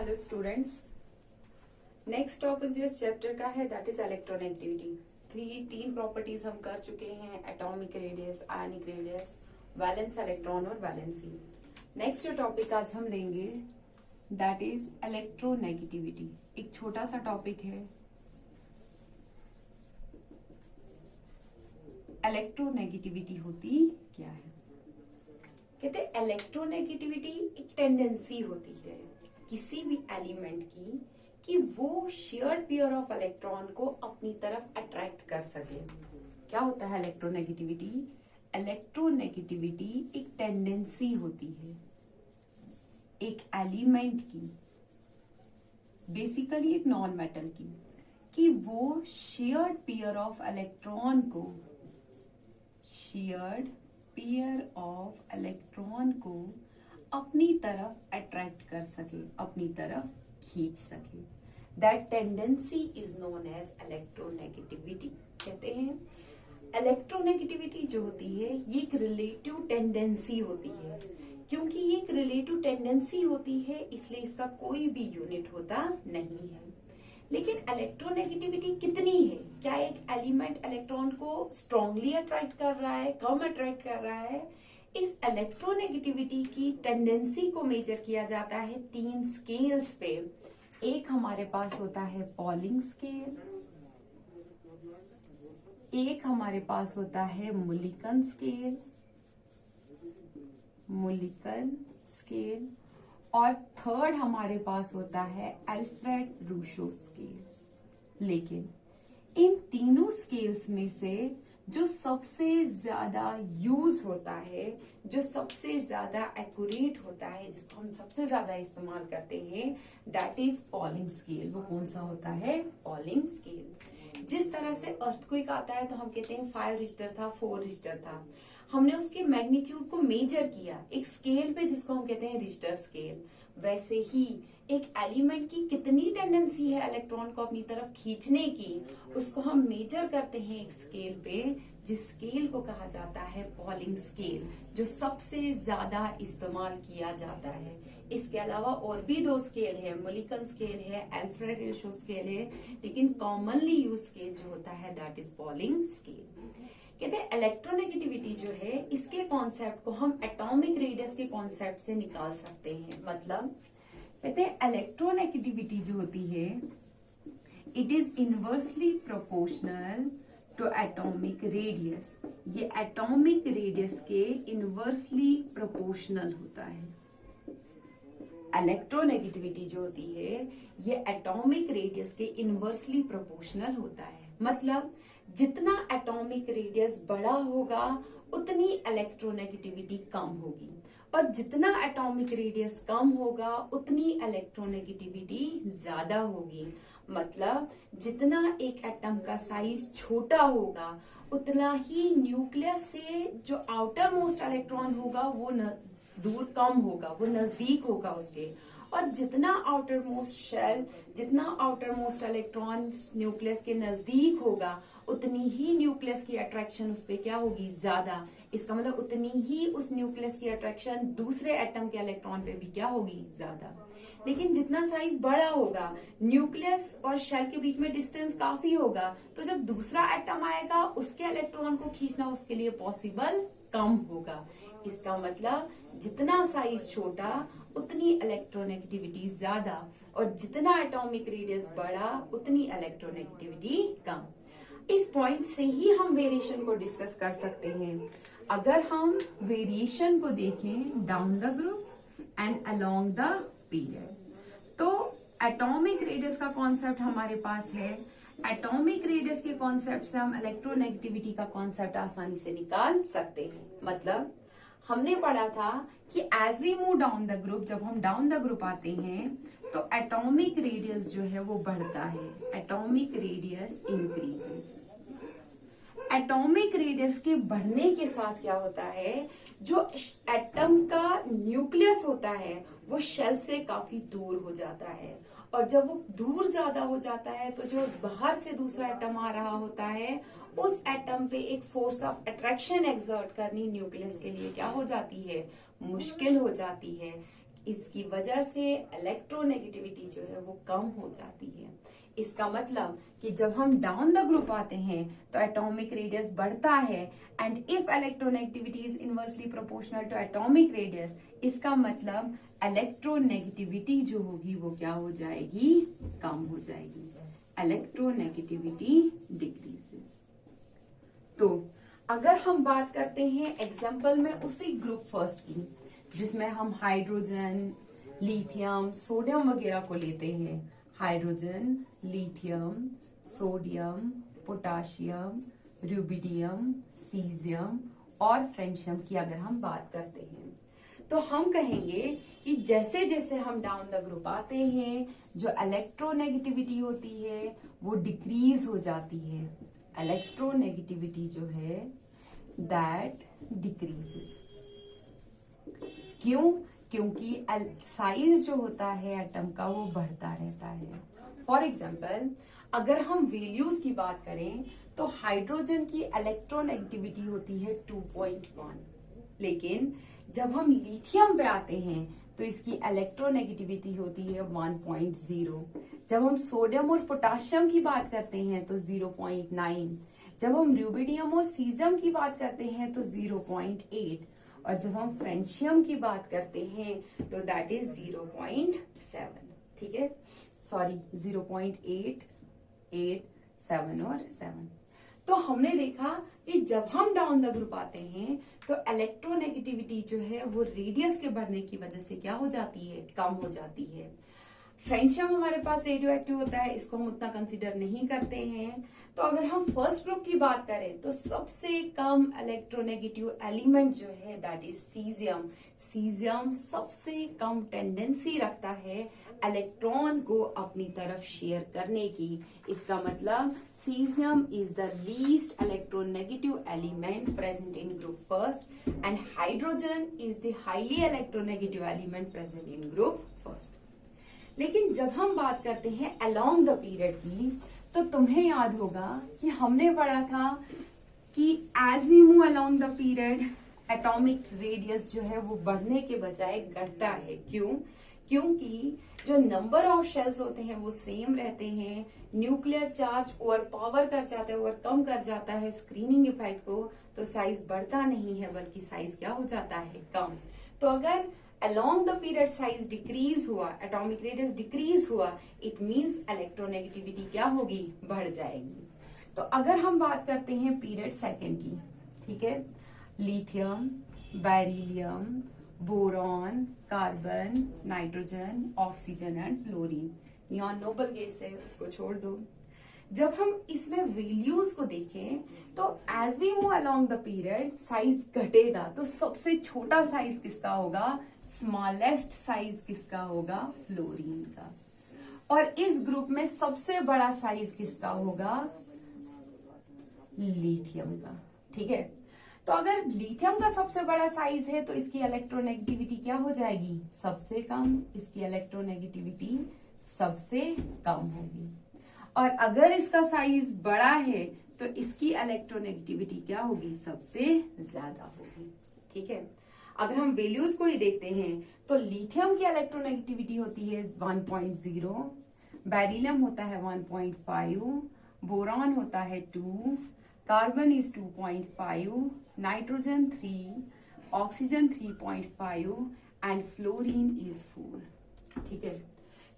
Hello students. Next topic जो इस chapter का है दैट इज इलेक्ट्रोनेगेटिविटी। तीन प्रॉपर्टीज हम कर चुके हैं, atomic radius, ionic radius, valence electron और वैलेंसी। नेक्स्ट जो टॉपिक आज हम लेंगे दैट इज इलेक्ट्रोनेगेटिविटी। एक छोटा सा टॉपिक है। इलेक्ट्रोनेगेटिविटी होती क्या है? कहते हैं इलेक्ट्रोनेगेटिविटी एक टेंडेंसी होती है किसी भी एलिमेंट की कि वो शेयर्ड पेयर ऑफ इलेक्ट्रॉन को अपनी तरफ अट्रैक्ट कर सके। क्या होता है इलेक्ट्रोनेगेटिविटी? इलेक्ट्रोनेगेटिविटी एक टेंडेंसी होती है एक एलिमेंट की, बेसिकली एक नॉन मेटल की, कि वो शेयर्ड पेयर ऑफ इलेक्ट्रॉन को अपनी तरफ अट्रैक्ट कर सके, अपनी तरफ खींच सके। That tendency is known as electronegativity. कहते हैं इलेक्ट्रोनेगेटिविटी जो होती है ये एक रिलेटिव टेंडेंसी होती है। क्योंकि ये एक रिलेटिव टेंडेंसी होती है इसलिए इसका कोई भी यूनिट होता नहीं है। लेकिन इलेक्ट्रोनेगेटिविटी कितनी है? क्या एक एलिमेंट इलेक्ट्रॉन को स्ट्रांगली अट्रैक्ट कर रहा है, कम अट्रैक्ट कर रहा है? इस इलेक्ट्रोनेगेटिविटी की टेंडेंसी को मेजर किया जाता है तीन स्केल्स पे। एक हमारे पास होता है पॉलिंग स्केल, एक हमारे पास होता है मुलिकन स्केल, और थर्ड हमारे पास होता है अल्फ्रेड रूशो स्केल। लेकिन इन तीनों स्केल्स में से जो सबसे ज्यादा यूज होता है, जो सबसे ज्यादा एक्यूरेट होता है, जिसको हम सबसे ज्यादा इस्तेमाल करते हैं दैट इज पॉलिंग स्केल। वो कौन सा होता है? Polling scale. जिस तरह से अर्थक्वेक आता है तो हम कहते हैं 5 रिश्टर था, 4 रिश्टर था, हमने उसके मैग्नीट्यूड को मेजर किया एक स्केल पे जिसको हम कहते हैं रिश्टर स्केल। वैसे ही एक एलिमेंट की कितनी टेंडेंसी है इलेक्ट्रॉन को अपनी तरफ खींचने की, उसको हम मेजर करते हैं एक स्केल पे, जिस स्केल को कहा जाता है पॉलिंग स्केल, जो सबसे ज्यादा इस्तेमाल किया जाता है। इसके अलावा और भी 2 स्केल है, मुलिकन स्केल है, अल्फ्रेड रूशो स्केल है, लेकिन कॉमनली यूज स्केल जो होता है दैट इज पॉलिंग स्केल। कहते हैं इलेक्ट्रोनेगेटिविटी जो है इसके कॉन्सेप्ट को हम एटॉमिक रेडियस के कॉन्सेप्ट से निकाल सकते हैं। मतलब कहते हैं इलेक्ट्रोनेगेटिविटी जो होती है it is inversely proportional to atomic radius. ये एटॉमिक रेडियस के इनवर्सली प्रोपोर्शनल होता है। इलेक्ट्रोनेगेटिविटी जो होती है ये एटॉमिक रेडियस के इनवर्सली प्रोपोर्शनल होता है। मतलब जितना एटॉमिक रेडियस बड़ा होगा उतनी इलेक्ट्रोनेगेटिविटी कम होगी, और जितना एटॉमिक रेडियस कम होगा उतनी इलेक्ट्रोनेगेटिविटी ज्यादा होगी। मतलब जितना एक एटम का साइज छोटा होगा उतना ही न्यूक्लियस से जो आउटर मोस्ट इलेक्ट्रॉन होगा वो दूर कम होगा, वो नजदीक होगा उसके। और जितना आउटर मोस्ट शेल, जितना आउटर मोस्ट इलेक्ट्रॉन न्यूक्लियस के नजदीक होगा उतनी ही न्यूक्लियस की अट्रैक्शन उस पे क्या होगी? ज्यादा। इसका मतलब उतनी ही उस न्यूक्लियस की अट्रैक्शन दूसरे एटम के इलेक्ट्रॉन पे भी क्या होगी? ज्यादा। लेकिन जितना साइज बड़ा होगा, न्यूक्लियस और शेल के बीच में डिस्टेंस काफी होगा, तो जब दूसरा एटम आएगा उसके इलेक्ट्रॉन को खींचना उसके लिए पॉसिबल कम होगा। इसका मतलब जितना साइज छोटा उतनी इलेक्ट्रोनेगेटिविटी ज्यादा, और जितना एटॉमिक रेडियस बड़ा उतनी इलेक्ट्रोनेगेटिविटी कम। इस पॉइंट से ही हम वेरिएशन को डिस्कस कर सकते हैं। अगर हम वेरिएशन को देखें down the group and along the period, तो एटॉमिक रेडियस का कॉन्सेप्ट हमारे पास है। एटॉमिक रेडियस के कॉन्सेप्ट से हम इलेक्ट्रोनेगेटिविटी का कॉन्सेप्ट आसानी से निकाल सकते हैं। मतलब हमने पढ़ा था कि as we move down the group, जब हम डाउन द ग्रुप आते हैं तो एटॉमिक रेडियस जो है वो बढ़ता है, atomic radius increases. Atomic radius के बढ़ने के साथ क्या होता है? जो एटम का न्यूक्लियस होता है वो शेल से काफी दूर हो जाता है, और जब वो दूर ज्यादा हो जाता है तो जो बाहर से दूसरा एटम आ रहा होता है उस एटम पे एक फोर्स ऑफ अट्रैक्शन एक्सर्ट करनी न्यूक्लियस के लिए क्या हो जाती है? मुश्किल हो जाती है। इसकी वजह से इलेक्ट्रोनेगेटिविटी जो है वो कम हो जाती है। इसका मतलब कि जब हम डाउन द ग्रुप आते हैं तो एटॉमिक रेडियस बढ़ता है, and if electronegativity is inversely proportional to atomic radius, इसका मतलब इलेक्ट्रोनेगेटिविटी जो होगी वो क्या हो जाएगी, कम हो जाएगी। Electronegativity decreases. तो अगर हम बात करते हैं एग्जाम्पल में उसी ग्रुप फर्स्ट की, जिसमें हम हाइड्रोजन, लिथियम, सोडियम वगैरह को लेते हैं, hydrogen, lithium, sodium, potassium, rubidium, caesium और फ्रेंशियम की अगर हम बात करते हैं, तो हम कहेंगे कि जैसे जैसे हम डाउन द ग्रुप आते हैं, जो इलेक्ट्रोनेगेटिविटी होती है वो डिक्रीज हो जाती है। इलेक्ट्रोनेगेटिविटी जो है दैट डिक्रीजेस। क्यों? क्योंकि साइज जो होता है एटम का वो बढ़ता रहता है। फॉर एग्जाम्पल, अगर हम वैल्यूज की बात करें तो हाइड्रोजन की इलेक्ट्रोनेगेटिविटी होती है 2.1, लेकिन जब हम लिथियम पे आते हैं तो इसकी इलेक्ट्रोनेगेटिविटी होती है 1.0। जब हम सोडियम और पोटाशियम की बात करते हैं तो 0.9। जब हम रुबिडियम और सीजियम की बात करते हैं तो 0.8, और जब हम फ्रेंशियम की बात करते हैं तो दैट इज 0.7। ठीक है, सॉरी 0.8, 8, 7 और 7। तो हमने देखा कि जब हम डाउन द ग्रुप आते हैं तो इलेक्ट्रोनेगेटिविटी जो है वो रेडियस के बढ़ने की वजह से क्या हो जाती है, कम हो जाती है। फ्रेंशियम हमारे पास रेडियो एक्टिव होता है, इसको हम उतना कंसीडर नहीं करते हैं। तो अगर हम फर्स्ट ग्रुप की बात करें तो सबसे कम इलेक्ट्रोनेगेटिव एलिमेंट जो है दैट इज सीजियम। सीजियम सबसे कम टेंडेंसी रखता है इलेक्ट्रॉन को अपनी तरफ शेयर करने की। इसका मतलब caesium is the least electronegative element present in group first, and hydrogen is the highly electronegative element present in group first. लेकिन जब हम बात करते हैं अलोंग द पीरियड की, तो तुम्हें याद होगा कि हमने पढ़ा था कि as we move along the period atomic radius जो है वो बढ़ने के बजाय घटता है। क्यों? क्योंकि जो नंबर ऑफ शेल्स होते हैं वो सेम रहते हैं, न्यूक्लियर चार्ज ओवर पावर कर जाता है, ओवर कम कर जाता है स्क्रीनिंग इफेक्ट को, तो साइज बढ़ता नहीं है बल्कि साइज क्या हो जाता है, कम। तो अगर along the period size decrease हुआ, atomic radius decrease हुआ, it means electronegativity क्या होगी, बढ़ जाएगी। तो अगर हम बात करते हैं पीरियड सेकेंड की, ठीक है, lithium, beryllium, boron, carbon, nitrogen, oxygen and fluorine, neon noble gas है, उसको छोड़ दो। जब हम इसमें वैल्यूज को देखें तो as we move along the period size घटेगा, तो सबसे छोटा साइज किसका होगा, स्मॉलेस्ट साइज किसका होगा, फ्लोरीन का। और इस ग्रुप में सबसे बड़ा साइज किसका होगा, लिथियम का। ठीक है, तो अगर लिथियम का सबसे बड़ा साइज है तो इसकी इलेक्ट्रोनेगेटिविटी क्या हो जाएगी, सबसे कम। इसकी इलेक्ट्रोनेगेटिविटी सबसे कम होगी। और अगर इसका साइज बड़ा है तो इसकी इलेक्ट्रोनेगेटिविटी क्या होगी, सबसे ज्यादा होगी। ठीक है, अगर हम वैल्यूज को ही देखते हैं तो लिथियम की इलेक्ट्रोनेगेटिविटी होती है 1.0, बेरिलियम होता है 1.5, बोरॉन होता है 2, carbon is 2.5, nitrogen 3, oxygen 3.5 and fluorine is 4। ठीक है,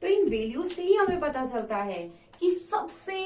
तो इन वैल्यूज से ही हमें पता चलता है कि सबसे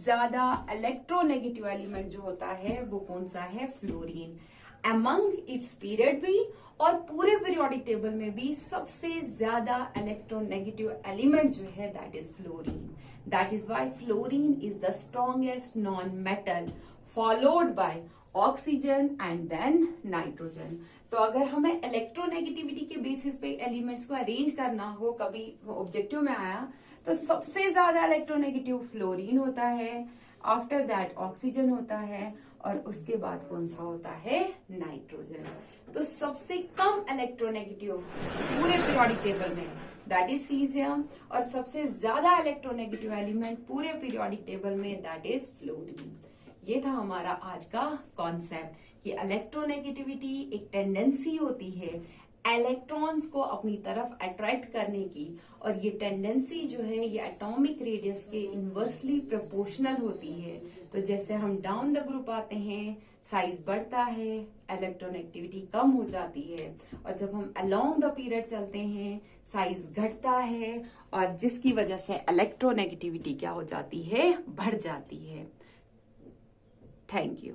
ज्यादा इलेक्ट्रोनेगेटिव एलिमेंट जो होता है वो कौन सा है, फ्लोरीन। अमंग इट्स पीरियड भी और पूरे पीरियोडिक टेबल में भी सबसे ज्यादा इलेक्ट्रोनेगेटिव एलिमेंट जो है that is fluorine. That is why fluorine is the strongest non metal, followed by oxygen and then nitrogen. तो अगर हमें इलेक्ट्रोनेगेटिविटी के बेसिस पे एलिमेंट्स को अरेंज करना हो, कभी ऑब्जेक्टिव में आया, तो सबसे ज्यादा इलेक्ट्रोनेगेटिव फ्लोरीन होता है, आफ्टर दैट ऑक्सीजन होता है, और उसके बाद कौन सा होता है, नाइट्रोजन। तो सबसे कम इलेक्ट्रोनेगेटिव पूरे पीरियोडिक टेबल में दैट इज सीजियम, और सबसे ज्यादा इलेक्ट्रोनेगेटिव एलिमेंट पूरे पीरियोडिक टेबल में दैट इज फ्लोरीन। ये था हमारा आज का कॉन्सेप्ट कि इलेक्ट्रोनेगेटिविटी एक टेंडेंसी होती है इलेक्ट्रॉन्स को अपनी तरफ अट्रैक्ट करने की, और ये टेंडेंसी जो है ये एटॉमिक रेडियस के इनवर्सली प्रोपोर्शनल होती है। तो जैसे हम डाउन द ग्रुप आते हैं, साइज बढ़ता है, इलेक्ट्रॉनेगेटिविटी कम हो जाती है, और जब हम अलोंग द पीरियड चलते हैं साइज घटता है, और जिसकी वजह से इलेक्ट्रोनेगेटिविटी क्या हो जाती है, बढ़ जाती है। Thank you.